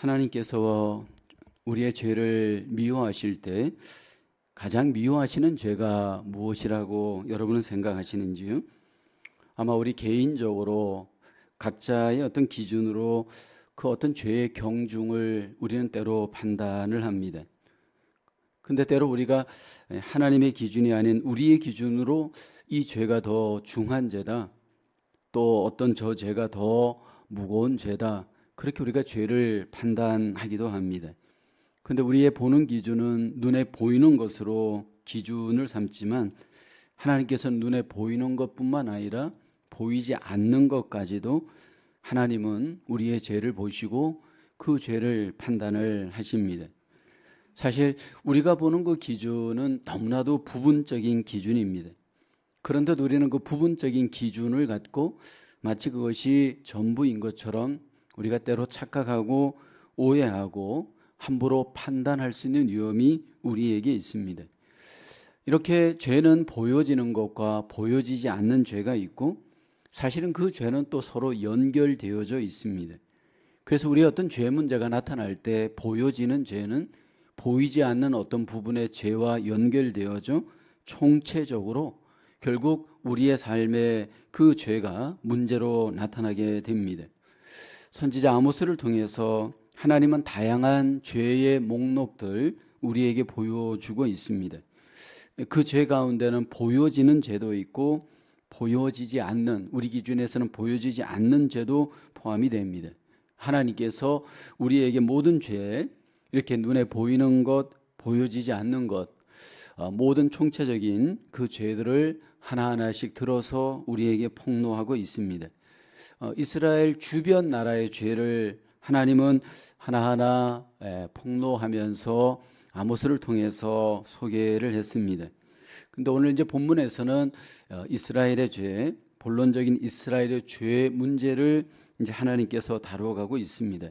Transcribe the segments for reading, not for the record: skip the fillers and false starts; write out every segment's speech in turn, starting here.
하나님께서 우리의 죄를 미워하실 때 가장 미워하시는 죄가 무엇이라고 여러분은 생각하시는지요? 아마 우리 개인적으로 각자의 어떤 기준으로 그 어떤 죄의 경중을 우리는 때로 판단을 합니다. 근데 때로 우리가 하나님의 기준이 아닌 우리의 기준으로 이 죄가 더 중한 죄다, 또 어떤 저 죄가 더 무거운 죄다, 그렇게 우리가 죄를 판단하기도 합니다. 근데 우리의 보는 기준은 눈에 보이는 것으로 기준을 삼지만 하나님께서는 눈에 보이는 것뿐만 아니라 보이지 않는 것까지도 하나님은 우리의 죄를 보시고 그 죄를 판단을 하십니다. 사실 우리가 보는 그 기준은 너무나도 부분적인 기준입니다. 그런데 우리는 그 부분적인 기준을 갖고 마치 그것이 전부인 것처럼 우리가 때로 착각하고 오해하고 함부로 판단할 수 있는 위험이 우리에게 있습니다. 이렇게 죄는 보여지는 것과 보여지지 않는 죄가 있고 사실은 그 죄는 또 서로 연결되어져 있습니다. 그래서 우리의 어떤 죄 문제가 나타날 때 보여지는 죄는 보이지 않는 어떤 부분의 죄와 연결되어져 총체적으로 결국 우리의 삶에 그 죄가 문제로 나타나게 됩니다. 선지자 아모스를 통해서 하나님은 다양한 죄의 목록들 우리에게 보여주고 있습니다. 그 죄 가운데는 보여지는 죄도 있고 보여지지 않는, 우리 기준에서는 보여지지 않는 죄도 포함이 됩니다. 하나님께서 우리에게 모든 죄, 이렇게 눈에 보이는 것, 보여지지 않는 것, 모든 총체적인 그 죄들을 하나하나씩 들어서 우리에게 폭로하고 있습니다. 이스라엘 주변 나라의 죄를 하나님은 하나하나 폭로하면서 아모스를 통해서 소개를 했습니다. 근데 오늘 이제 본문에서는 이스라엘의 죄, 본론적인 이스라엘의 죄 문제를 이제 하나님께서 다루어가고 있습니다.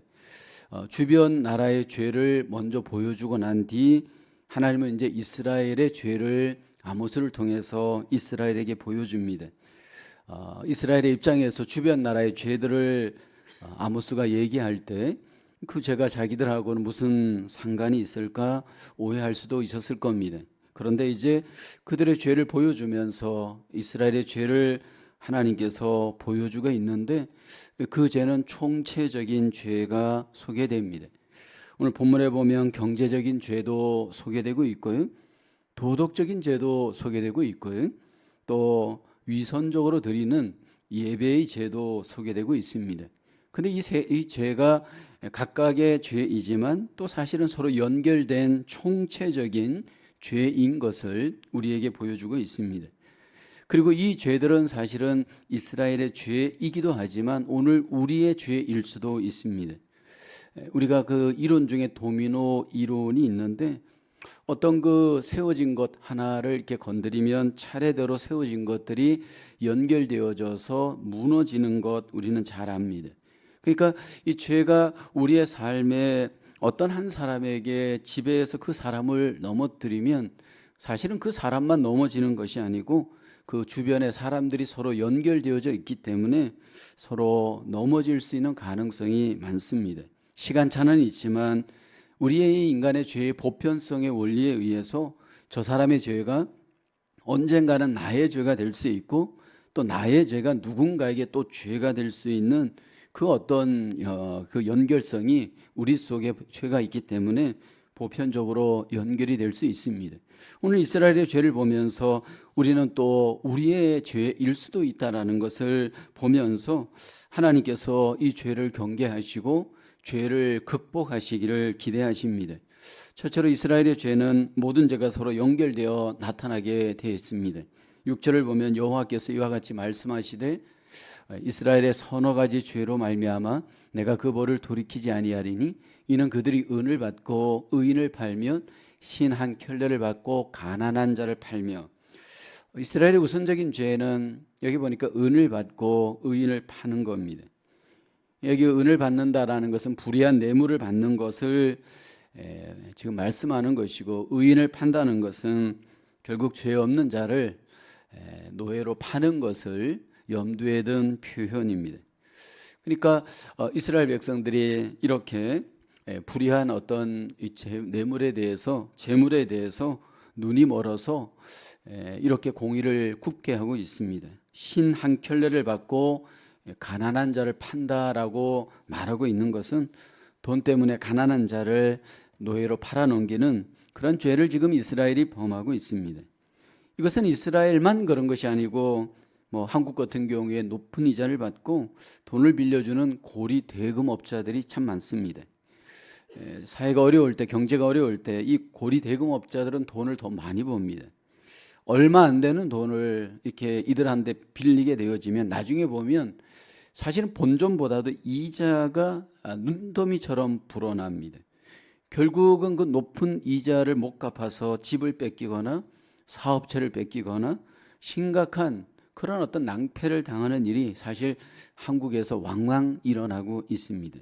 주변 나라의 죄를 먼저 보여주고 난 뒤 하나님은 이제 이스라엘의 죄를 아모스를 통해서 이스라엘에게 보여줍니다. 이스라엘의 입장에서 주변 나라의 죄들을 아모스가 얘기할 때 그 죄가 자기들하고는 무슨 상관이 있을까 오해할 수도 있었을 겁니다. 그런데 이제 그들의 죄를 보여주면서 이스라엘의 죄를 하나님께서 보여주고 있는데 그 죄는 총체적인 죄가 소개됩니다. 오늘 본문에 보면 경제적인 죄도 소개되고 있고요, 도덕적인 죄도 소개되고 있고요, 또 위선적으로 드리는 예배의 죄도 소개되고 있습니다. 근데 이 죄가 각각의 죄이지만 또 사실은 서로 연결된 총체적인 죄인 것을 우리에게 보여주고 있습니다. 그리고 이 죄들은 사실은 이스라엘의 죄이기도 하지만 오늘 우리의 죄일 수도 있습니다. 우리가 그 이론 중에 도미노 이론이 있는데 어떤 그 세워진 것 하나를 이렇게 건드리면 차례대로 세워진 것들이 연결되어져서 무너지는 것 우리는 잘 압니다. 그러니까 이 죄가 우리의 삶에 어떤 한 사람에게 지배해서 그 사람을 넘어뜨리면 사실은 그 사람만 넘어지는 것이 아니고 그 주변의 사람들이 서로 연결되어져 있기 때문에 서로 넘어질 수 있는 가능성이 많습니다. 시간차는 있지만 우리의 인간의 죄의 보편성의 원리에 의해서 저 사람의 죄가 언젠가는 나의 죄가 될 수 있고 또 나의 죄가 누군가에게 또 죄가 될 수 있는 그 어떤 그 연결성이 우리 속에 죄가 있기 때문에 보편적으로 연결이 될 수 있습니다. 오늘 이스라엘의 죄를 보면서 우리는 또 우리의 죄일 수도 있다는 것을 보면서 하나님께서 이 죄를 경계하시고 죄를 극복하시기를 기대하십니다. 첫째로 이스라엘의 죄는 모든 죄가 서로 연결되어 나타나게 되어 있습니다. 6절을 보면 여호와께서 이와 같이 말씀하시되 이스라엘의 서너 가지 죄로 말미암아 내가 그 벌을 돌이키지 아니하리니 이는 그들이 은을 받고 의인을 팔며 신 한 켤레를 받고 가난한 자를 팔며. 이스라엘의 우선적인 죄는 여기 보니까 은을 받고 의인을 파는 겁니다. 여기 은을 받는다라는 것은 불의한 뇌물을 받는 것을 지금 말씀하는 것이고, 의인을 판다는 것은 결국 죄 없는 자를 노예로 파는 것을 염두에 둔 표현입니다. 그러니까 이스라엘 백성들이 이렇게 불의한 어떤 이 뇌물에 대해서, 재물에 대해서 눈이 멀어서 이렇게 공의를 굽게 하고 있습니다. 신 한 켤레를 받고 가난한 자를 판다라고 말하고 있는 것은 돈 때문에 가난한 자를 노예로 팔아넘기는 그런 죄를 지금 이스라엘이 범하고 있습니다. 이것은 이스라엘만 그런 것이 아니고 한국 같은 경우에 높은 이자를 받고 돈을 빌려주는 고리 대금업자들이 참 많습니다. 사회가 어려울 때, 경제가 어려울 때 이 고리 대금업자들은 돈을 더 많이 법니다. 얼마 안 되는 돈을 이렇게 이들한테 빌리게 되어지면 나중에 보면 사실은 본전보다도 이자가 눈더미처럼 불어납니다. 결국은 그 높은 이자를 못 갚아서 집을 뺏기거나 사업체를 뺏기거나 심각한 그런 어떤 낭패를 당하는 일이 사실 한국에서 왕왕 일어나고 있습니다.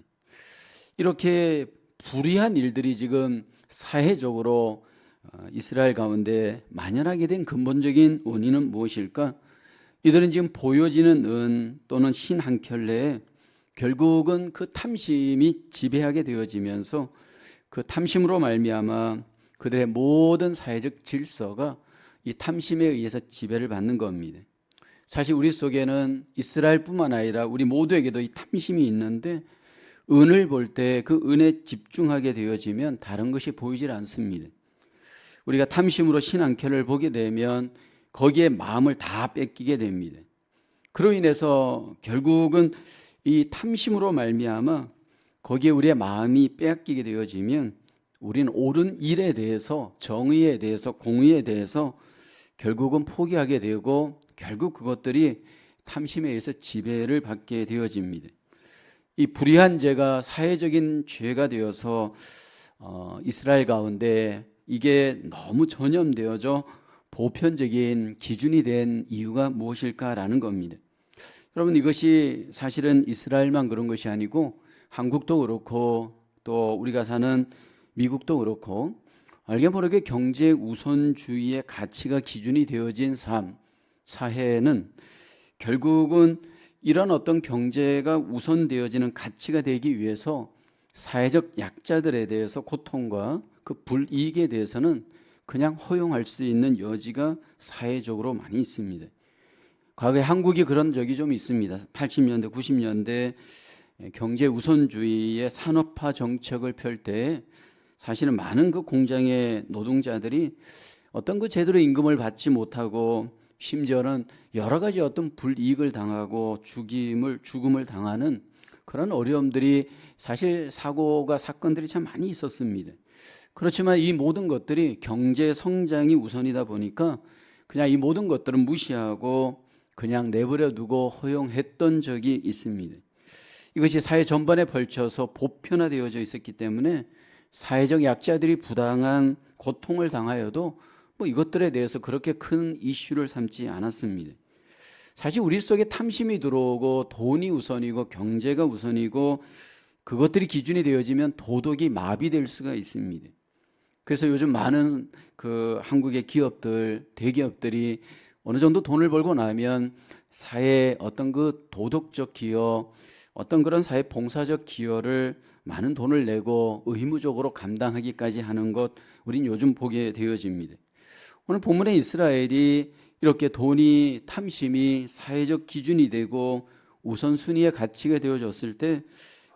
이렇게 불의한 일들이 지금 사회적으로 이스라엘 가운데 만연하게 된 근본적인 원인은 무엇일까? 이들은 지금 보여지는 은 또는 신 한 켤레에 결국은 그 탐심이 지배하게 되어지면서 그 탐심으로 말미암아 그들의 모든 사회적 질서가 이 탐심에 의해서 지배를 받는 겁니다. 사실 우리 속에는 이스라엘뿐만 아니라 우리 모두에게도 이 탐심이 있는데 은을 볼 때 그 은에 집중하게 되어지면 다른 것이 보이질 않습니다. 우리가 탐심으로 신 한 켤레를 보게 되면 거기에 마음을 다 뺏기게 됩니다. 그로 인해서 결국은 이 탐심으로 말미암아 거기에 우리의 마음이 빼앗기게 되어지면 우리는 옳은 일에 대해서, 정의에 대해서, 공의에 대해서 결국은 포기하게 되고 결국 그것들이 탐심에 의해서 지배를 받게 되어집니다. 이 불의한 죄가 사회적인 죄가 되어서 이스라엘 가운데 이게 너무 전염되어져 보편적인 기준이 된 이유가 무엇일까라는 겁니다. 여러분, 이것이 사실은 이스라엘만 그런 것이 아니고 한국도 그렇고 또 우리가 사는 미국도 그렇고 알게 모르게 경제 우선주의의 가치가 기준이 되어진 삶, 사회는 결국은 이런 어떤 경제가 우선되어지는 가치가 되기 위해서 사회적 약자들에 대해서 고통과 그 불이익에 대해서는 그냥 허용할 수 있는 여지가 사회적으로 많이 있습니다. 과거에 한국이 그런 적이 좀 있습니다. 80년대, 90년대 경제 우선주의의 산업화 정책을 펼 때 사실은 많은 그 공장의 노동자들이 어떤 그 제대로 임금을 받지 못하고 심지어는 여러 가지 어떤 불이익을 당하고 죽음을 당하는 그런 어려움들이 사실 사고가 사건들이 참 많이 있었습니다. 그렇지만 이 모든 것들이 경제 성장이 우선이다 보니까 그냥 이 모든 것들은 무시하고 그냥 내버려 두고 허용했던 적이 있습니다. 이것이 사회 전반에 걸쳐서 보편화되어져 있었기 때문에 사회적 약자들이 부당한 고통을 당하여도 이것들에 대해서 그렇게 큰 이슈를 삼지 않았습니다. 사실 우리 속에 탐심이 들어오고 돈이 우선이고 경제가 우선이고 그것들이 기준이 되어지면 도덕이 마비될 수가 있습니다. 그래서 요즘 많은 그 한국의 기업들, 대기업들이 어느 정도 돈을 벌고 나면 사회에 어떤 그 도덕적 기여, 어떤 그런 사회 봉사적 기여를 많은 돈을 내고 의무적으로 감당하기까지 하는 것, 우린 요즘 보게 되어집니다. 오늘 본문의 이스라엘이 이렇게 돈이, 탐심이 사회적 기준이 되고 우선순위의 가치가 되어졌을 때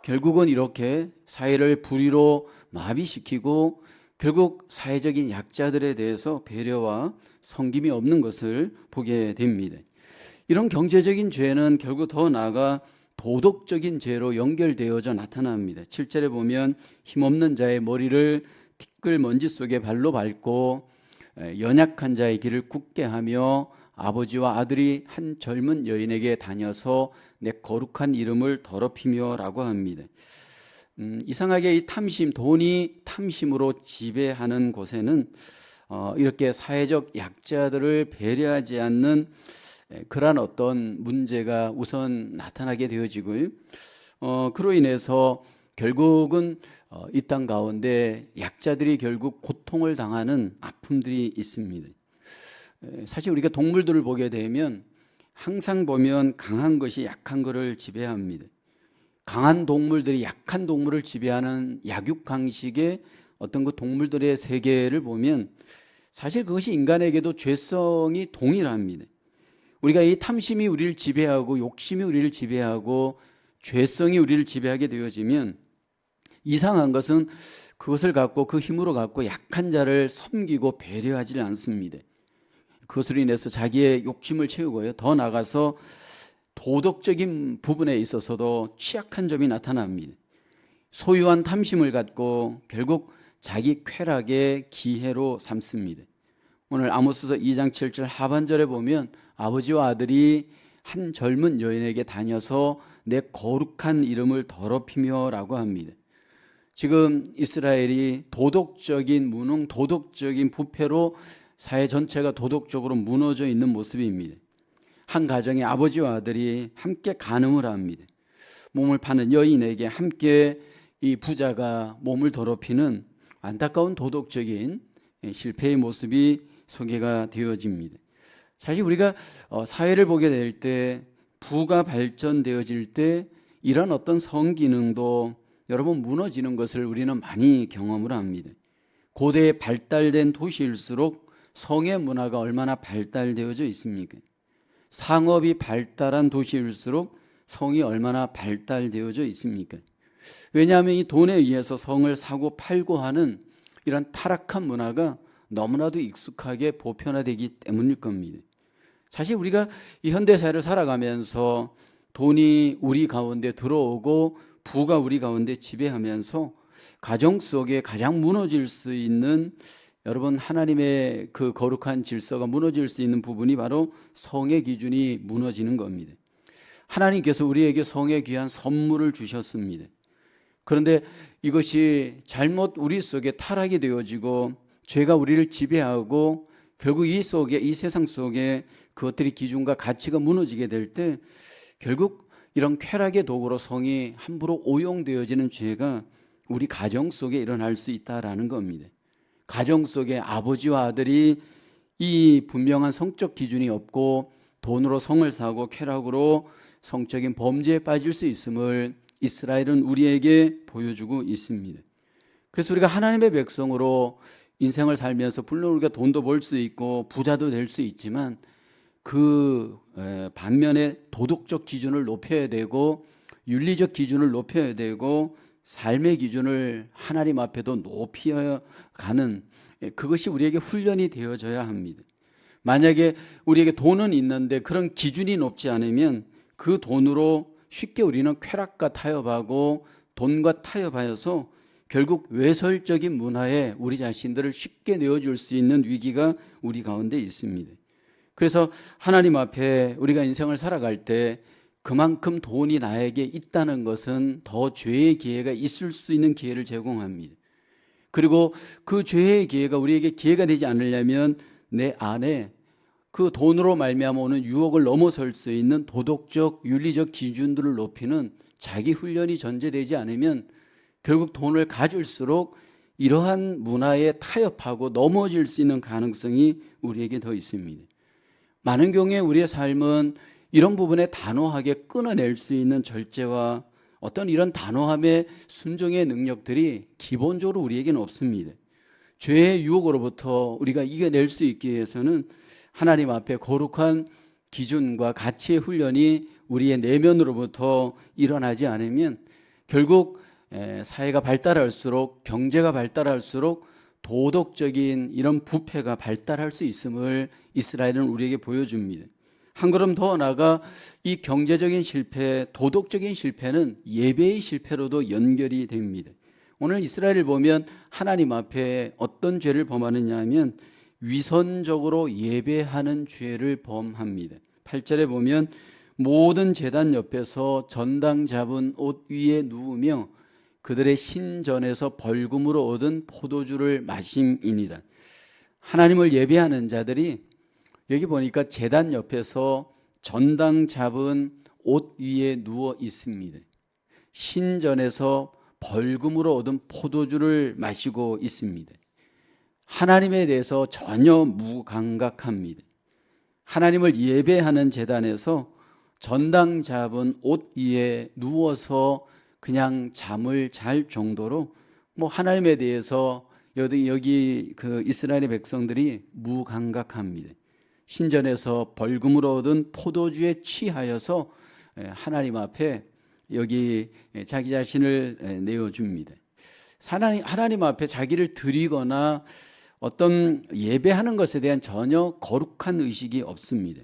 결국은 이렇게 사회를 불의로 마비시키고 결국 사회적인 약자들에 대해서 배려와 섬김이 없는 것을 보게 됩니다. 이런 경제적인 죄는 결국 더 나아가 도덕적인 죄로 연결되어져 나타납니다. 7절에 보면 힘없는 자의 머리를 티끌 먼지 속에 발로 밟고 연약한 자의 길을 굳게 하며 아버지와 아들이 한 젊은 여인에게 다녀서 내 거룩한 이름을 더럽히며 라고 합니다. 이상하게 이 탐심, 돈이 탐심으로 지배하는 곳에는 이렇게 사회적 약자들을 배려하지 않는 그러한 어떤 문제가 우선 나타나게 되어지고요. 그로 인해서 결국은 이 땅 가운데 약자들이 결국 고통을 당하는 아픔들이 있습니다. 사실 우리가 동물들을 보게 되면 항상 보면 강한 것이 약한 것을 지배합니다. 강한 동물들이 약한 동물을 지배하는 약육강식의 어떤 그 동물들의 세계를 보면 사실 그것이 인간에게도 죄성이 동일합니다. 우리가 이 탐심이 우리를 지배하고 욕심이 우리를 지배하고 죄성이 우리를 지배하게 되어지면 이상한 것은 그것을 갖고 그 힘으로 갖고 약한 자를 섬기고 배려하지 않습니다. 그것으로 인해서 자기의 욕심을 채우고요. 더 나아가서 도덕적인 부분에 있어서도 취약한 점이 나타납니다. 소유한 탐심을 갖고 결국 자기 쾌락의 기회로 삼습니다. 오늘 아모스서 2장 7절 하반절에 보면 아버지와 아들이 한 젊은 여인에게 다녀서 내 거룩한 이름을 더럽히며 라고 합니다. 지금 이스라엘이 도덕적인 무능, 도덕적인 부패로 사회 전체가 도덕적으로 무너져 있는 모습입니다. 한 가정의 아버지와 아들이 함께 간음을 합니다. 몸을 파는 여인에게 함께 이 부자가 몸을 더럽히는 안타까운 도덕적인 실패의 모습이 소개가 되어집니다. 사실 우리가 사회를 보게 될 때 부가 발전되어질 때 이런 어떤 성기능도 여러분 무너지는 것을 우리는 많이 경험을 합니다. 고대에 발달된 도시일수록 성의 문화가 얼마나 발달되어져 있습니까? 상업이 발달한 도시일수록 성이 얼마나 발달되어져 있습니까? 왜냐하면 이 돈에 의해서 성을 사고 팔고 하는 이런 타락한 문화가 너무나도 익숙하게 보편화되기 때문일 겁니다. 사실 우리가 이 현대사회를 살아가면서 돈이 우리 가운데 들어오고 부가 우리 가운데 지배하면서 가정 속에 가장 무너질 수 있는 여러분 하나님의 그 거룩한 질서가 무너질 수 있는 부분이 바로 성의 기준이 무너지는 겁니다. 하나님께서 우리에게 성에 귀한 선물을 주셨습니다. 그런데 이것이 잘못 우리 속에 타락이 되어지고 죄가 우리를 지배하고 결국 이 세상 속에 그것들이 기준과 가치가 무너지게 될 때 결국 이런 쾌락의 도구로 성이 함부로 오용되어지는 죄가 우리 가정 속에 일어날 수 있다라는 겁니다. 가정 속에 아버지와 아들이 이 분명한 성적 기준이 없고 돈으로 성을 사고 쾌락으로 성적인 범죄에 빠질 수 있음을 이스라엘은 우리에게 보여주고 있습니다. 그래서 우리가 하나님의 백성으로 인생을 살면서 물론 우리가 돈도 벌 수 있고 부자도 될 수 있지만 그 반면에 도덕적 기준을 높여야 되고 윤리적 기준을 높여야 되고 삶의 기준을 하나님 앞에도 높여가는 그것이 우리에게 훈련이 되어져야 합니다. 만약에 우리에게 돈은 있는데 그런 기준이 높지 않으면 그 돈으로 쉽게 우리는 쾌락과 타협하고 돈과 타협하여서 결국 외설적인 문화에 우리 자신들을 쉽게 내어줄 수 있는 위기가 우리 가운데 있습니다. 그래서 하나님 앞에 우리가 인생을 살아갈 때 그만큼 돈이 나에게 있다는 것은 더 죄의 기회가 있을 수 있는 기회를 제공합니다. 그리고 그 죄의 기회가 우리에게 기회가 되지 않으려면 내 안에 그 돈으로 말미암아 오는 유혹을 넘어설 수 있는 도덕적, 윤리적 기준들을 높이는 자기 훈련이 전제되지 않으면 결국 돈을 가질수록 이러한 문화에 타협하고 넘어질 수 있는 가능성이 우리에게 더 있습니다. 많은 경우에 우리의 삶은 이런 부분에 단호하게 끊어낼 수 있는 절제와 어떤 이런 단호함의 순종의 능력들이 기본적으로 우리에게는 없습니다. 죄의 유혹으로부터 우리가 이겨낼 수 있기 위해서는 하나님 앞에 거룩한 기준과 가치의 훈련이 우리의 내면으로부터 일어나지 않으면 결국 사회가 발달할수록 경제가 발달할수록 도덕적인 이런 부패가 발달할 수 있음을 이스라엘은 우리에게 보여줍니다. 한 걸음 더 나아가 이 경제적인 실패, 도덕적인 실패는 예배의 실패로도 연결이 됩니다. 오늘 이스라엘을 보면 하나님 앞에 어떤 죄를 범하느냐 하면 위선적으로 예배하는 죄를 범합니다. 8절에 보면 모든 제단 옆에서 전당 잡은 옷 위에 누우며 그들의 신전에서 벌금으로 얻은 포도주를 마심이니라. 하나님을 예배하는 자들이 여기 보니까 제단 옆에서 전당 잡은 옷 위에 누워 있습니다. 신전에서 벌금으로 얻은 포도주를 마시고 있습니다. 하나님에 대해서 전혀 무감각합니다. 하나님을 예배하는 제단에서 전당 잡은 옷 위에 누워서 그냥 잠을 잘 정도로 뭐 하나님에 대해서 여기 그 이스라엘의 백성들이 무감각합니다. 신전에서 벌금으로 얻은 포도주에 취하여서 하나님 앞에 여기 자기 자신을 내어줍니다. 하나님 앞에 자기를 드리거나 어떤 예배하는 것에 대한 전혀 거룩한 의식이 없습니다.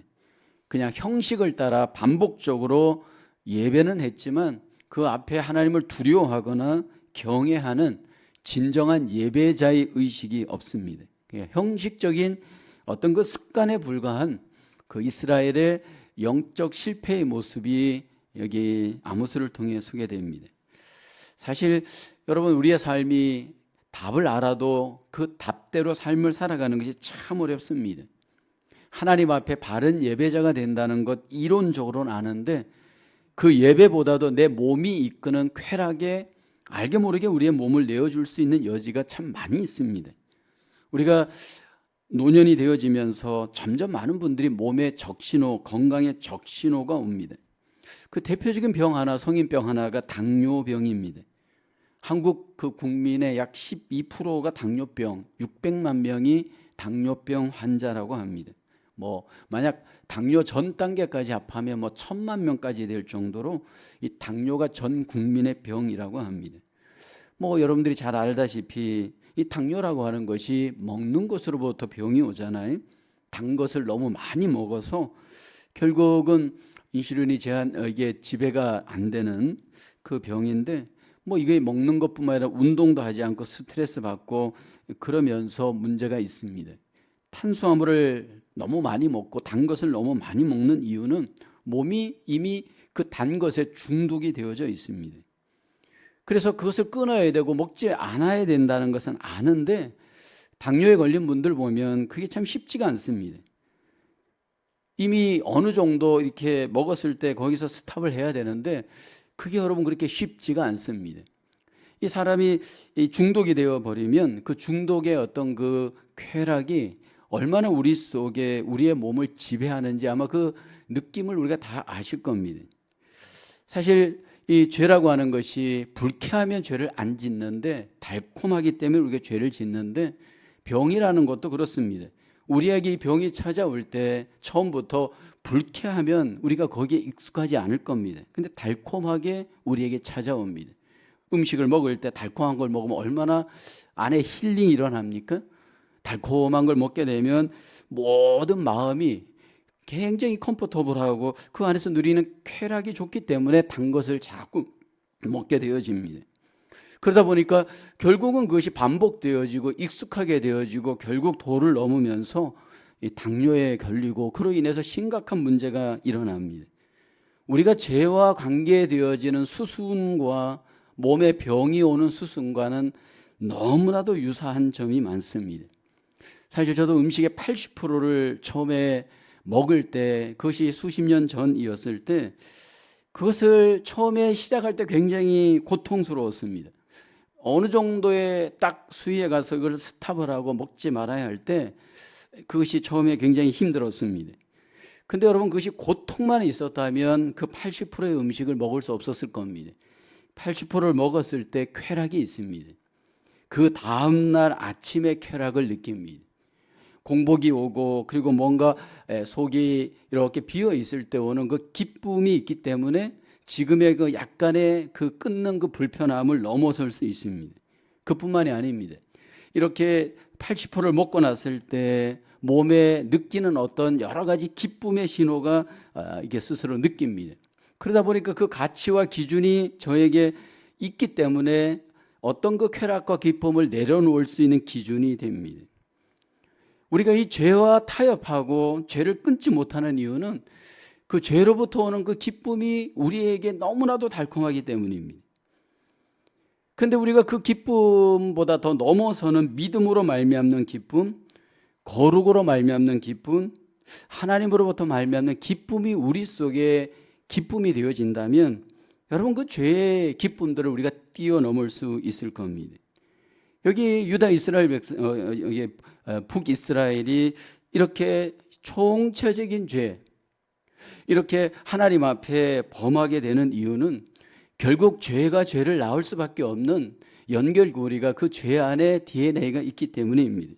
그냥 형식을 따라 반복적으로 예배는 했지만 그 앞에 하나님을 두려워하거나 경외하는 진정한 예배자의 의식이 없습니다. 형식적인 어떤 그 습관에 불과한 그 이스라엘의 영적 실패의 모습이 여기 아모스를 통해 소개됩니다. 사실 여러분, 우리의 삶이 답을 알아도 그 답대로 삶을 살아가는 것이 참 어렵습니다. 하나님 앞에 바른 예배자가 된다는 것 이론적으로는 아는데 그 예배보다도 내 몸이 이끄는 쾌락에 알게 모르게 우리의 몸을 내어줄 수 있는 여지가 참 많이 있습니다. 우리가 노년이 되어지면서 점점 많은 분들이 몸에 적신호, 건강에 적신호가 옵니다. 그 대표적인 병 하나, 성인병 하나가 당뇨병입니다. 한국 그 국민의 약 12%가 당뇨병, 600만 명이 당뇨병 환자라고 합니다. 뭐 만약 당뇨 전 단계까지 합하면 뭐 1000만 명까지 될 정도로 이 당뇨가 전 국민의 병이라고 합니다. 뭐 여러분들이 잘 알다시피 이 당뇨라고 하는 것이 먹는 것으로부터 병이 오잖아요. 단 것을 너무 많이 먹어서 결국은 인슐린이 이게 지배가 안 되는 그 병인데, 뭐 이게 먹는 것뿐만 아니라 운동도 하지 않고 스트레스 받고 그러면서 문제가 있습니다. 탄수화물을 너무 많이 먹고 단 것을 너무 많이 먹는 이유는 몸이 이미 그 단 것에 중독이 되어져 있습니다. 그래서 그것을 끊어야 되고 먹지 않아야 된다는 것은 아는데 당뇨에 걸린 분들 보면 그게 참 쉽지가 않습니다. 이미 어느 정도 이렇게 먹었을 때 거기서 스탑을 해야 되는데 그게 여러분 그렇게 쉽지가 않습니다. 이 사람이 중독이 되어 버리면 그 중독의 어떤 그 쾌락이 얼마나 우리 속에 우리의 몸을 지배하는지 아마 그 느낌을 우리가 다 아실 겁니다. 사실 이 죄라고 하는 것이 불쾌하면 죄를 안 짓는데 달콤하기 때문에 우리가 죄를 짓는데, 병이라는 것도 그렇습니다. 우리에게 이 병이 찾아올 때 처음부터 불쾌하면 우리가 거기에 익숙하지 않을 겁니다. 근데 달콤하게 우리에게 찾아옵니다. 음식을 먹을 때 달콤한 걸 먹으면 얼마나 안에 힐링이 일어납니까? 달콤한 걸 먹게 되면 모든 마음이 굉장히 컴포터블하고 그 안에서 누리는 쾌락이 좋기 때문에 단 것을 자꾸 먹게 되어집니다. 그러다 보니까 결국은 그것이 반복되어지고 익숙하게 되어지고 결국 도를 넘으면서 이 당뇨에 걸리고 그로 인해서 심각한 문제가 일어납니다. 우리가 죄와 관계되어지는 수순과 몸에 병이 오는 수순과는 너무나도 유사한 점이 많습니다. 사실 저도 음식의 80%를 처음에 먹을 때, 그것이 수십 년 전이었을 때 그것을 처음에 시작할 때 굉장히 고통스러웠습니다. 어느 정도의 딱 수위에 가서 그걸 스탑을 하고 먹지 말아야 할 때 그것이 처음에 굉장히 힘들었습니다. 근데 여러분, 그것이 고통만 있었다면 그 80%의 음식을 먹을 수 없었을 겁니다. 80%를 먹었을 때 쾌락이 있습니다. 그 다음날 아침에 쾌락을 느낍니다. 공복이 오고 그리고 뭔가 속이 이렇게 비어 있을 때 오는 그 기쁨이 있기 때문에 지금의 그 약간의 그 끊는 그 불편함을 넘어설 수 있습니다. 그뿐만이 아닙니다. 이렇게 80%를 먹고 났을 때 몸에 느끼는 어떤 여러 가지 기쁨의 신호가 이게 스스로 느낍니다. 그러다 보니까 그 가치와 기준이 저에게 있기 때문에 어떤 그 쾌락과 기쁨을 내려놓을 수 있는 기준이 됩니다. 우리가 이 죄와 타협하고 죄를 끊지 못하는 이유는 그 죄로부터 오는 그 기쁨이 우리에게 너무나도 달콤하기 때문입니다. 그런데 우리가 그 기쁨보다 더 넘어서는 믿음으로 말미암는 기쁨, 거룩으로 말미암는 기쁨, 하나님으로부터 말미암는 기쁨이 우리 속에 기쁨이 되어진다면 여러분, 그 죄의 기쁨들을 우리가 뛰어넘을 수 있을 겁니다. 여기 유다 이스라엘 북이스라엘이 이렇게 총체적인 죄, 이렇게 하나님 앞에 범하게 되는 이유는 결국 죄가 죄를 낳을 수밖에 없는 연결고리가 그 죄 안에 DNA가 있기 때문입니다.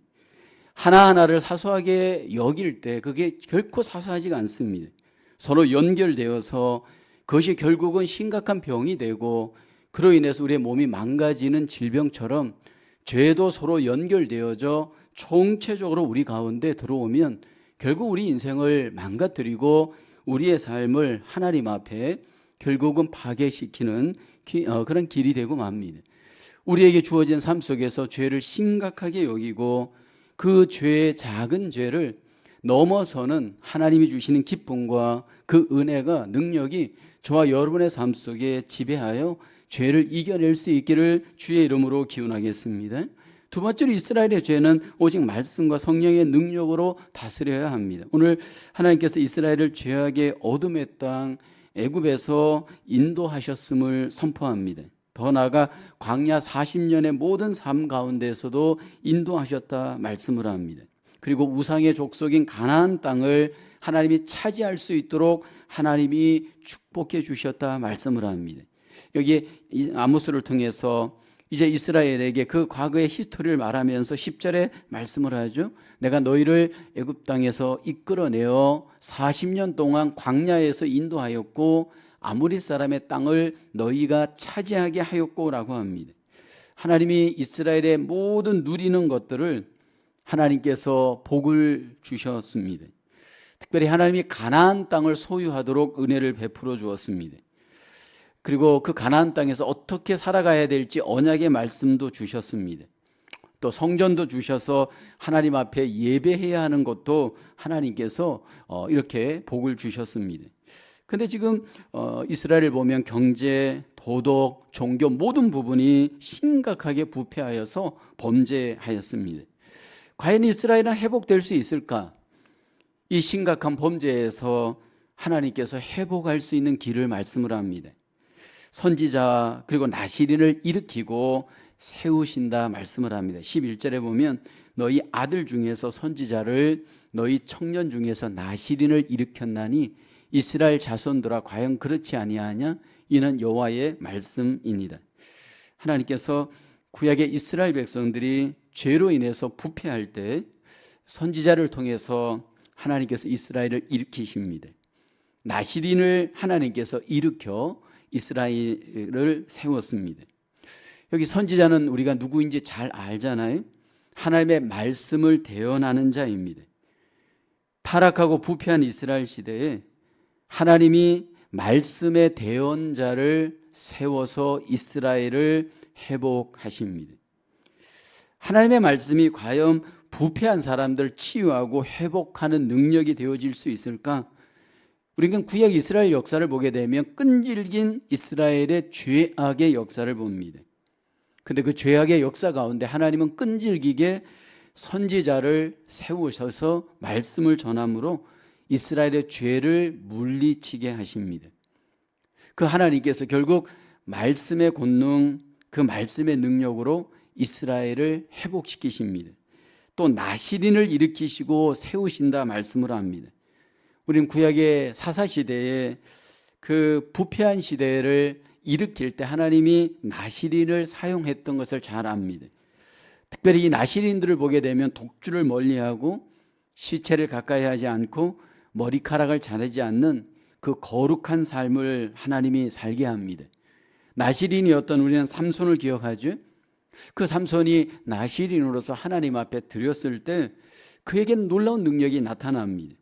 하나하나를 사소하게 여길 때 그게 결코 사소하지가 않습니다. 서로 연결되어서 그것이 결국은 심각한 병이 되고 그로 인해서 우리의 몸이 망가지는 질병처럼 죄도 서로 연결되어져 총체적으로 우리 가운데 들어오면 결국 우리 인생을 망가뜨리고 우리의 삶을 하나님 앞에 결국은 파괴시키는 그런 길이 되고 맙니다. 우리에게 주어진 삶 속에서 죄를 심각하게 여기고 그 죄의 작은 죄를 넘어서는 하나님이 주시는 기쁨과 그 은혜가 능력이 저와 여러분의 삶 속에 지배하여 죄를 이겨낼 수 있기를 주의 이름으로 기원하겠습니다. 두 번째로 이스라엘의 죄는 오직 말씀과 성령의 능력으로 다스려야 합니다. 오늘 하나님께서 이스라엘을 죄악의 어둠의 땅 애굽에서 인도하셨음을 선포합니다. 더 나아가 광야 40년의 모든 삶 가운데서도 인도하셨다 말씀을 합니다. 그리고 우상의 족속인 가나안 땅을 하나님이 차지할 수 있도록 하나님이 축복해 주셨다 말씀을 합니다. 여기 아모스를 통해서 이제 이스라엘에게 그 과거의 히스토리를 말하면서 10절에 말씀을 하죠. 내가 너희를 애굽 땅에서 이끌어내어 40년 동안 광야에서 인도하였고 아모리 사람의 땅을 너희가 차지하게 하였고라고 합니다. 하나님이 이스라엘의 모든 누리는 것들을 하나님께서 복을 주셨습니다. 특별히 하나님이 가나안 땅을 소유하도록 은혜를 베풀어 주었습니다. 그리고 그 가나안 땅에서 어떻게 살아가야 될지 언약의 말씀도 주셨습니다. 또 성전도 주셔서 하나님 앞에 예배해야 하는 것도 하나님께서 이렇게 복을 주셨습니다. 근데 지금 이스라엘을 보면 경제, 도덕, 종교 모든 부분이 심각하게 부패하여서 범죄하였습니다. 과연 이스라엘은 회복될 수 있을까? 이 심각한 범죄에서 하나님께서 회복할 수 있는 길을 말씀을 합니다. 선지자 그리고 나시린을 일으키고 세우신다 말씀을 합니다. 11절에 보면 너희 아들 중에서 선지자를 너희 청년 중에서 나시린을 일으켰나니 이스라엘 자손들아 과연 그렇지 아니하냐? 이는 여호와의 말씀입니다. 하나님께서 구약의 이스라엘 백성들이 죄로 인해서 부패할 때 선지자를 통해서 하나님께서 이스라엘을 일으키십니다. 나시린을 하나님께서 일으켜 이스라엘을 세웠습니다. 여기 선지자는 우리가 누구인지 잘 알잖아요. 하나님의 말씀을 대언하는 자입니다. 타락하고 부패한 이스라엘 시대에 하나님이 말씀의 대언자를 세워서 이스라엘을 회복하십니다. 하나님의 말씀이 과연 부패한 사람들 치유하고 회복하는 능력이 되어질 수 있을까? 우리는 구약 이스라엘 역사를 보게 되면 끈질긴 이스라엘의 죄악의 역사를 봅니다. 그런데 그 죄악의 역사 가운데 하나님은 끈질기게 선지자를 세우셔서 말씀을 전함으로 이스라엘의 죄를 물리치게 하십니다. 그 하나님께서 결국 말씀의 권능, 그 말씀의 능력으로 이스라엘을 회복시키십니다. 또 나시린을 일으키시고 세우신다 말씀을 합니다. 우리는 구약의 사사시대에 그 부패한 시대를 일으킬 때 하나님이 나시린을 사용했던 것을 잘 압니다. 특별히 이 나시린들을 보게 되면 독주를 멀리하고 시체를 가까이 하지 않고 머리카락을 자르지 않는 그 거룩한 삶을 하나님이 살게 합니다. 나시린이었던 우리는 삼손을 기억하죠. 그 삼손이 나시린으로서 하나님 앞에 드렸을 때 그에게는 놀라운 능력이 나타납니다.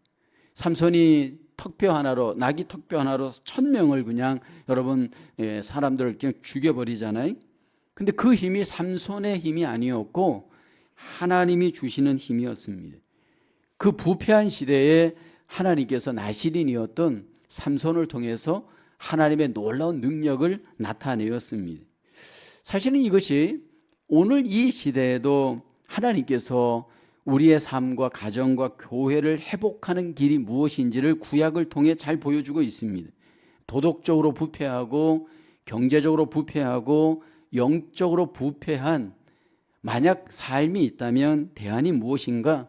삼손이 턱뼈 하나로, 나귀 턱뼈 하나로 1000명을 그냥 여러분 사람들을 그냥 죽여버리잖아요. 근데 그 힘이 삼손의 힘이 아니었고 하나님이 주시는 힘이었습니다. 그 부패한 시대에 하나님께서 나시린이었던 삼손을 통해서 하나님의 놀라운 능력을 나타내었습니다. 사실은 이것이 오늘 이 시대에도 하나님께서 우리의 삶과 가정과 교회를 회복하는 길이 무엇인지를 구약을 통해 잘 보여주고 있습니다. 도덕적으로 부패하고 경제적으로 부패하고 영적으로 부패한 만약 삶이 있다면 대안이 무엇인가?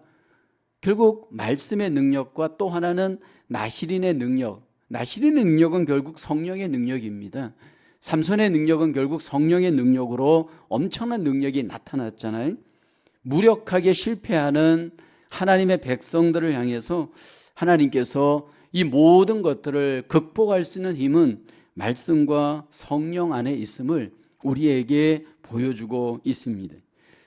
결국 말씀의 능력과 또 하나는 나시린의 능력, 나시린의 능력은 결국 성령의 능력입니다. 삼손의 능력은 결국 성령의 능력으로 엄청난 능력이 나타났잖아요. 무력하게 실패하는 하나님의 백성들을 향해서 하나님께서 이 모든 것들을 극복할 수 있는 힘은 말씀과 성령 안에 있음을 우리에게 보여주고 있습니다.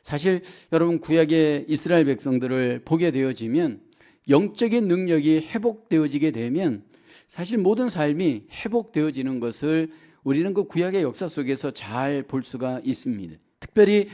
사실 여러분, 구약의 이스라엘 백성들을 보게 되어지면, 영적인 능력이 회복되어지게 되면 사실 모든 삶이 회복되어지는 것을 우리는 그 구약의 역사 속에서 잘 볼 수가 있습니다. 특별히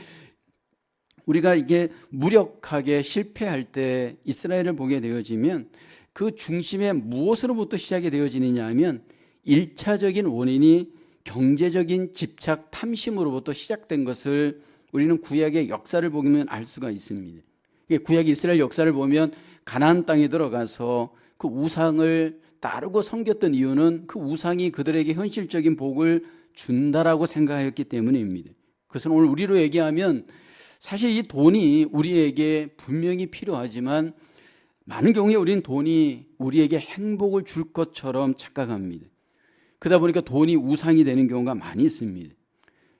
우리가 이게 무력하게 실패할 때 이스라엘을 보게 되어지면 그 중심에 무엇으로부터 시작이 되어지느냐 하면 1차적인 원인이 경제적인 집착, 탐심으로부터 시작된 것을 우리는 구약의 역사를 보면 알 수가 있습니다. 구약 이스라엘 역사를 보면 가나안 땅에 들어가서 그 우상을 따르고 섬겼던 이유는 그 우상이 그들에게 현실적인 복을 준다라고 생각하였기 때문입니다. 그것은 오늘 우리로 얘기하면 사실 이 돈이 우리에게 분명히 필요하지만 많은 경우에 우리는 돈이 우리에게 행복을 줄 것처럼 착각합니다. 그러다 보니까 돈이 우상이 되는 경우가 많이 있습니다.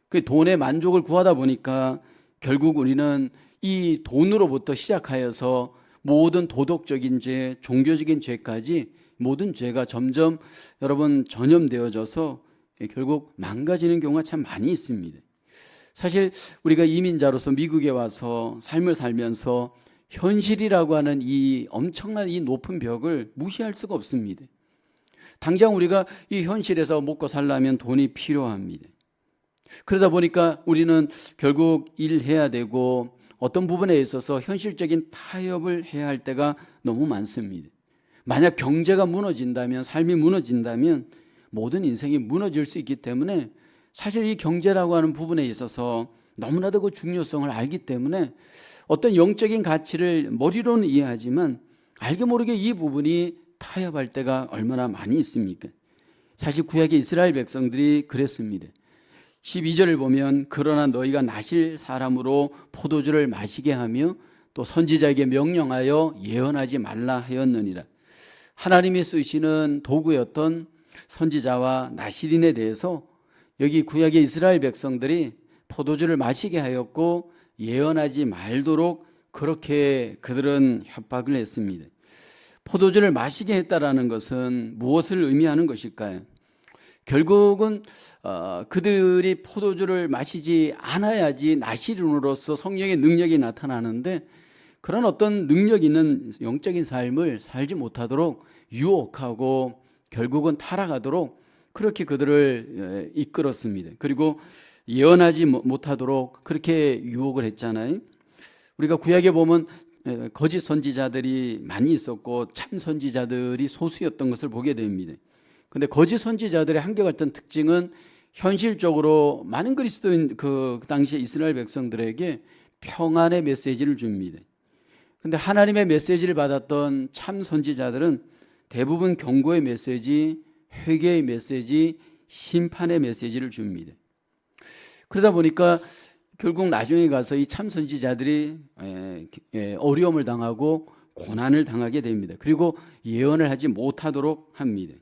그 돈의 만족을 구하다 보니까 결국 우리는 이 돈으로부터 시작하여서 모든 도덕적인 죄, 종교적인 죄까지 모든 죄가 점점 여러분 전염되어져서 결국 망가지는 경우가 참 많이 있습니다. 사실 우리가 이민자로서 미국에 와서 삶을 살면서 현실이라고 하는 이 엄청난 이 높은 벽을 무시할 수가 없습니다. 당장 우리가 이 현실에서 먹고 살려면 돈이 필요합니다. 그러다 보니까 우리는 결국 일해야 되고 어떤 부분에 있어서 현실적인 타협을 해야 할 때가 너무 많습니다. 만약 경제가 무너진다면, 삶이 무너진다면 모든 인생이 무너질 수 있기 때문에 사실 이 경제라고 하는 부분에 있어서 너무나도 그 중요성을 알기 때문에 어떤 영적인 가치를 머리로는 이해하지만 알게 모르게 이 부분이 타협할 때가 얼마나 많이 있습니까? 사실 구약의 이스라엘 백성들이 그랬습니다. 12절을 보면 그러나 너희가 나실 사람으로 포도주를 마시게 하며 또 선지자에게 명령하여 예언하지 말라 하였느니라. 하나님이 쓰시는 도구였던 선지자와 나실인에 대해서 여기 구약의 이스라엘 백성들이 포도주를 마시게 하였고 예언하지 말도록 그렇게 그들은 협박을 했습니다. 포도주를 마시게 했다라는 것은 무엇을 의미하는 것일까요? 결국은 그들이 포도주를 마시지 않아야지 나시린으로서 성령의 능력이 나타나는데 그런 어떤 능력 있는 영적인 삶을 살지 못하도록 유혹하고 결국은 타락하도록 그렇게 그들을 이끌었습니다. 그리고 예언하지 못하도록 그렇게 유혹을 했잖아요. 우리가 구약에 보면 거짓 선지자들이 많이 있었고 참 선지자들이 소수였던 것을 보게 됩니다. 그런데 거짓 선지자들의 한결같은 특징은 현실적으로 많은 그리스도인 그 당시에 이스라엘 백성들에게 평안의 메시지를 줍니다. 그런데 하나님의 메시지를 받았던 참 선지자들은 대부분 경고의 메시지, 회개의 메시지, 심판의 메시지를 줍니다. 그러다 보니까 결국 나중에 가서 이 참 선지자들이 어려움을 당하고 고난을 당하게 됩니다. 그리고 예언을 하지 못하도록 합니다.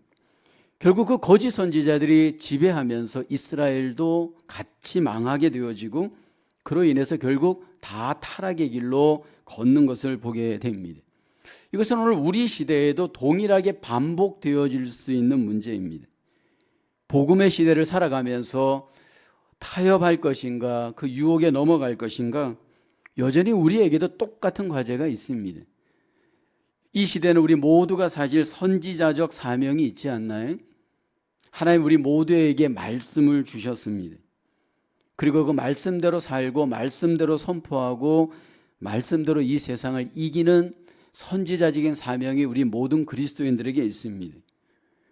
결국 그 거짓 선지자들이 지배하면서 이스라엘도 같이 망하게 되어지고 그로 인해서 결국 다 타락의 길로 걷는 것을 보게 됩니다. 이것은 오늘 우리 시대에도 동일하게 반복되어질 수 있는 문제입니다. 복음의 시대를 살아가면서 타협할 것인가, 그 유혹에 넘어갈 것인가, 여전히 우리에게도 똑같은 과제가 있습니다. 이 시대는 우리 모두가 사실 선지자적 사명이 있지 않나요? 하나님 우리 모두에게 말씀을 주셨습니다. 그리고 그 말씀대로 살고 말씀대로 선포하고 말씀대로 이 세상을 이기는 선지자적인 사명이 우리 모든 그리스도인들에게 있습니다.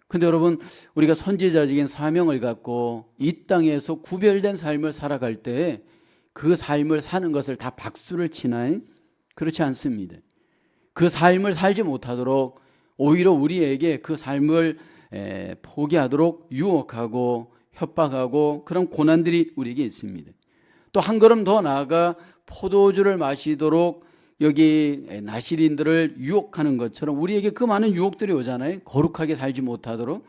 근데 여러분, 우리가 선지자적인 사명을 갖고 이 땅에서 구별된 삶을 살아갈 때 그 삶을 사는 것을 다 박수를 치나요? 그렇지 않습니다. 그 삶을 살지 못하도록 오히려 우리에게 그 삶을 포기하도록 유혹하고 협박하고 그런 고난들이 우리에게 있습니다. 또 한 걸음 더 나아가 포도주를 마시도록 여기 나실인들을 유혹하는 것처럼 우리에게 그 많은 유혹들이 오잖아요. 거룩하게 살지 못하도록.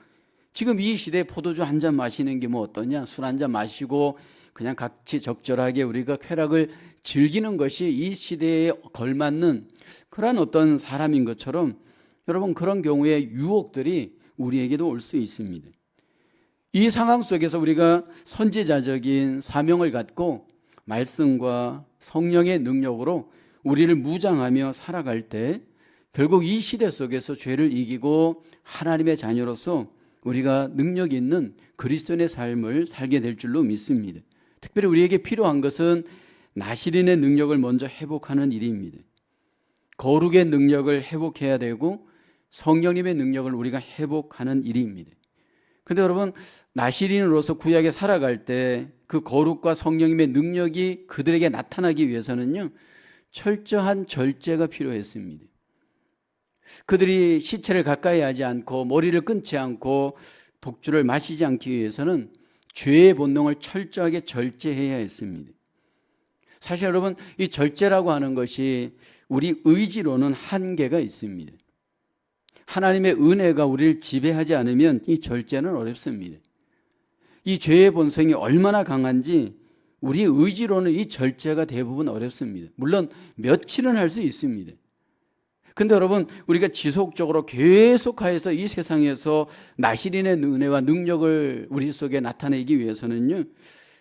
지금 이 시대에 포도주 한 잔 마시는 게 뭐 어떠냐? 술 한 잔 마시고 그냥 같이 적절하게 우리가 쾌락을 즐기는 것이 이 시대에 걸맞는 그런 어떤 사람인 것처럼 여러분, 그런 경우에 유혹들이 우리에게도 올 수 있습니다. 이 상황 속에서 우리가 선지자적인 사명을 갖고 말씀과 성령의 능력으로 우리를 무장하며 살아갈 때 결국 이 시대 속에서 죄를 이기고 하나님의 자녀로서 우리가 능력 있는 그리스도인의 삶을 살게 될 줄로 믿습니다. 특별히 우리에게 필요한 것은 나실인의 능력을 먼저 회복하는 일입니다. 거룩의 능력을 회복해야 되고 성령님의 능력을 우리가 회복하는 일입니다. 그런데 여러분, 나실인으로서 구약에 살아갈 때 그 거룩과 성령님의 능력이 그들에게 나타나기 위해서는요, 철저한 절제가 필요했습니다. 그들이 시체를 가까이 하지 않고 머리를 끊지 않고 독주를 마시지 않기 위해서는 죄의 본능을 철저하게 절제해야 했습니다. 사실 여러분, 이 절제라고 하는 것이 우리 의지로는 한계가 있습니다. 하나님의 은혜가 우리를 지배하지 않으면 이 절제는 어렵습니다. 이 죄의 본성이 얼마나 강한지 우리 의지로는 이 절제가 대부분 어렵습니다. 물론 며칠은 할 수 있습니다. 근데 여러분, 우리가 지속적으로 계속하여서 이 세상에서 나실인의 은혜와 능력을 우리 속에 나타내기 위해서는요,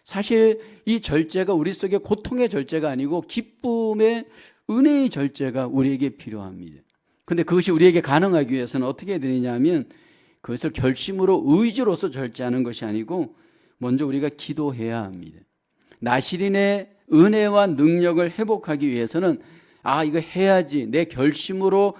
사실 이 절제가 우리 속에 고통의 절제가 아니고 기쁨의 은혜의 절제가 우리에게 필요합니다. 근데 그것이 우리에게 가능하기 위해서는 어떻게 해야 되느냐 하면 그것을 결심으로 의지로서 절제하는 것이 아니고 먼저 우리가 기도해야 합니다. 나실인의 은혜와 능력을 회복하기 위해서는 이거 해야지, 내 결심으로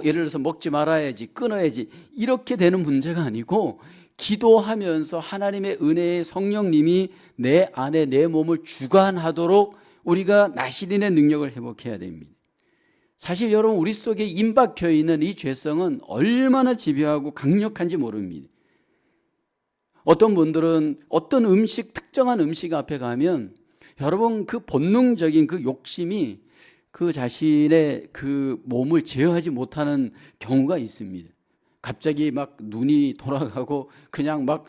예를 들어서 먹지 말아야지, 끊어야지, 이렇게 되는 문제가 아니고 기도하면서 하나님의 은혜의 성령님이 내 안에 내 몸을 주관하도록 우리가 나실인의 능력을 회복해야 됩니다. 사실 여러분, 우리 속에 임박혀 있는 이 죄성은 얼마나 집요하고 강력한지 모릅니다. 어떤 분들은 어떤 특정한 음식 앞에 가면 여러분, 그 본능적인 그 욕심이 그 자신의 그 몸을 제어하지 못하는 경우가 있습니다. 갑자기 막 눈이 돌아가고 그냥 막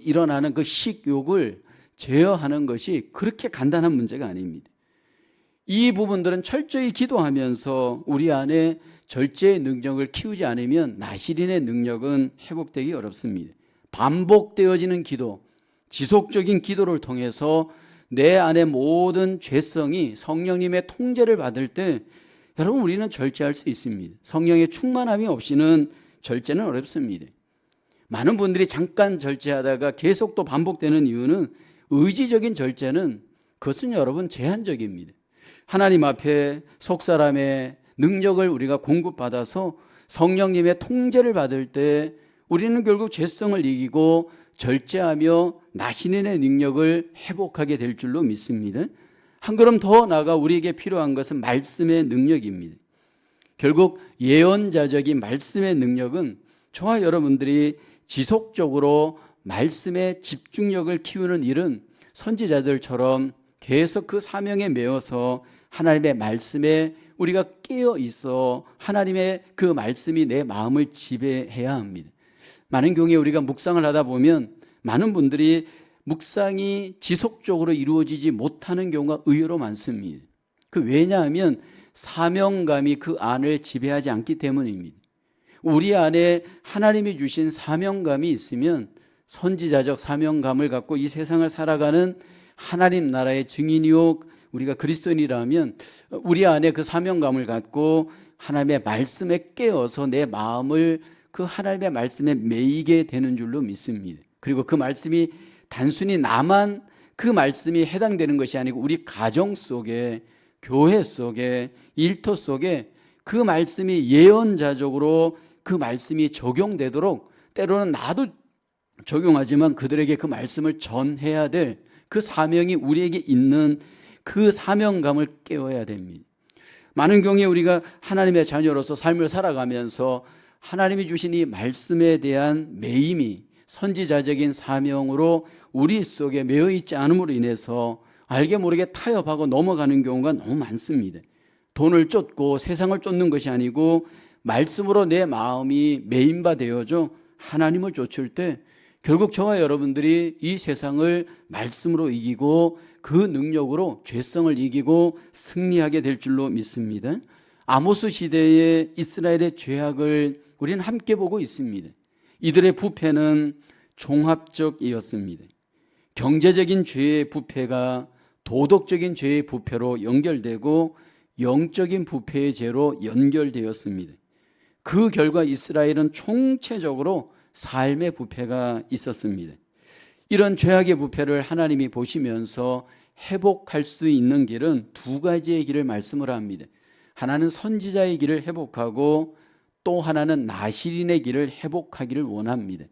일어나는 그 식욕을 제어하는 것이 그렇게 간단한 문제가 아닙니다. 이 부분들은 철저히 기도하면서 우리 안에 절제의 능력을 키우지 않으면 나실인의 능력은 회복되기 어렵습니다. 반복되어지는 기도, 지속적인 기도를 통해서 내 안의 모든 죄성이 성령님의 통제를 받을 때 여러분, 우리는 절제할 수 있습니다. 성령의 충만함이 없이는 절제는 어렵습니다. 많은 분들이 잠깐 절제하다가 계속 또 반복되는 이유는 의지적인 절제는 그것은 여러분 제한적입니다. 하나님 앞에 속사람의 능력을 우리가 공급받아서 성령님의 통제를 받을 때 우리는 결국 죄성을 이기고 절제하며 나신인의 능력을 회복하게 될 줄로 믿습니다. 한 걸음 더 나아가 우리에게 필요한 것은 말씀의 능력입니다. 결국 예언자적인 말씀의 능력은 저와 여러분들이 지속적으로 말씀의 집중력을 키우는 일은 선지자들처럼 계속 그 사명에 매여서 하나님의 말씀에 우리가 깨어 있어 하나님의 그 말씀이 내 마음을 지배해야 합니다. 많은 경우에 우리가 묵상을 하다 보면 많은 분들이 묵상이 지속적으로 이루어지지 못하는 경우가 의외로 많습니다. 왜냐하면 사명감이 그 안을 지배하지 않기 때문입니다. 우리 안에 하나님이 주신 사명감이 있으면 선지자적 사명감을 갖고 이 세상을 살아가는 하나님 나라의 증인이요 우리가 그리스도인이라면 우리 안에 그 사명감을 갖고 하나님의 말씀에 깨어서 내 마음을 그 하나님의 말씀에 매이게 되는 줄로 믿습니다. 그리고 그 말씀이 단순히 나만 그 말씀이 해당되는 것이 아니고 우리 가정 속에, 교회 속에, 일터 속에 그 말씀이 예언자적으로 그 말씀이 적용되도록 때로는 나도 적용하지만 그들에게 그 말씀을 전해야 될 그 사명이 우리에게 있는 그 사명감을 깨워야 됩니다. 많은 경우에 우리가 하나님의 자녀로서 삶을 살아가면서 하나님이 주신 이 말씀에 대한 매임이 선지자적인 사명으로 우리 속에 매여 있지 않음으로 인해서 알게 모르게 타협하고 넘어가는 경우가 너무 많습니다. 돈을 쫓고 세상을 쫓는 것이 아니고 말씀으로 내 마음이 메인바되어져 하나님을 쫓을 때 결국 저와 여러분들이 이 세상을 말씀으로 이기고 그 능력으로 죄성을 이기고 승리하게 될 줄로 믿습니다. 아모스 시대의 이스라엘의 죄악을 우리는 함께 보고 있습니다. 이들의 부패는 종합적이었습니다. 경제적인 죄의 부패가 도덕적인 죄의 부패로 연결되고 영적인 부패의 죄로 연결되었습니다. 그 결과 이스라엘은 총체적으로 삶의 부패가 있었습니다. 이런 죄악의 부패를 하나님이 보시면서 회복할 수 있는 길은 두 가지의 길을 말씀을 합니다. 하나는 선지자의 길을 회복하고 또 하나는 나실인의 길을 회복하기를 원합니다.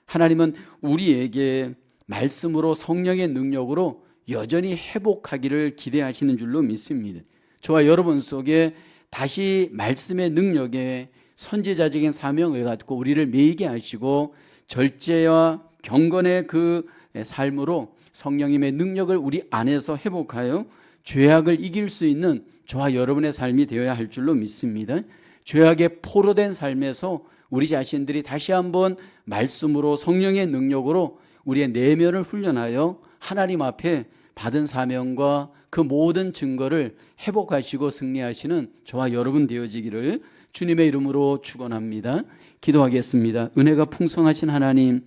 하나님은 우리에게 말씀으로 성령의 능력으로 여전히 회복하기를 기대하시는 줄로 믿습니다. 저와 여러분 속에 다시 말씀의 능력에 선지자적인 사명을 갖고 우리를 매이게 하시고 절제와 경건의 그 삶으로 성령님의 능력을 우리 안에서 회복하여 죄악을 이길 수 있는 저와 여러분의 삶이 되어야 할 줄로 믿습니다. 죄악에 포로된 삶에서 우리 자신들이 다시 한번 말씀으로 성령의 능력으로 우리의 내면을 훈련하여 하나님 앞에 받은 사명과 그 모든 증거를 회복하시고 승리하시는 저와 여러분 되어지기를 주님의 이름으로 축원합니다. 기도하겠습니다. 은혜가 풍성하신 하나님,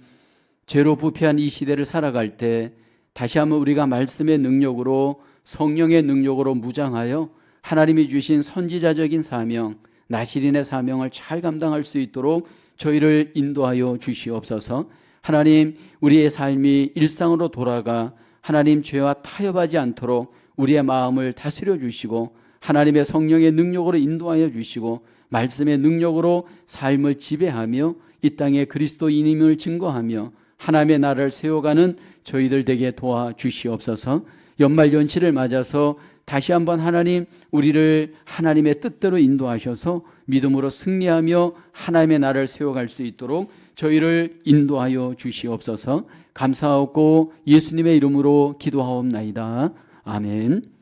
죄로 부패한 이 시대를 살아갈 때 다시 한번 우리가 말씀의 능력으로 성령의 능력으로 무장하여 하나님이 주신 선지자적인 사명, 나실인의 사명을 잘 감당할 수 있도록 저희를 인도하여 주시옵소서. 하나님, 우리의 삶이 일상으로 돌아가 하나님 죄와 타협하지 않도록 우리의 마음을 다스려 주시고 하나님의 성령의 능력으로 인도하여 주시고 말씀의 능력으로 삶을 지배하며 이 땅에 그리스도인임을 증거하며 하나님의 나라를 세워가는 저희들 되게 도와주시옵소서. 연말연시를 맞아서 다시 한번 하나님 우리를 하나님의 뜻대로 인도하셔서 믿음으로 승리하며 하나님의 나라를 세워갈 수 있도록 저희를 인도하여 주시옵소서. 감사하고 예수님의 이름으로 기도하옵나이다. 아멘.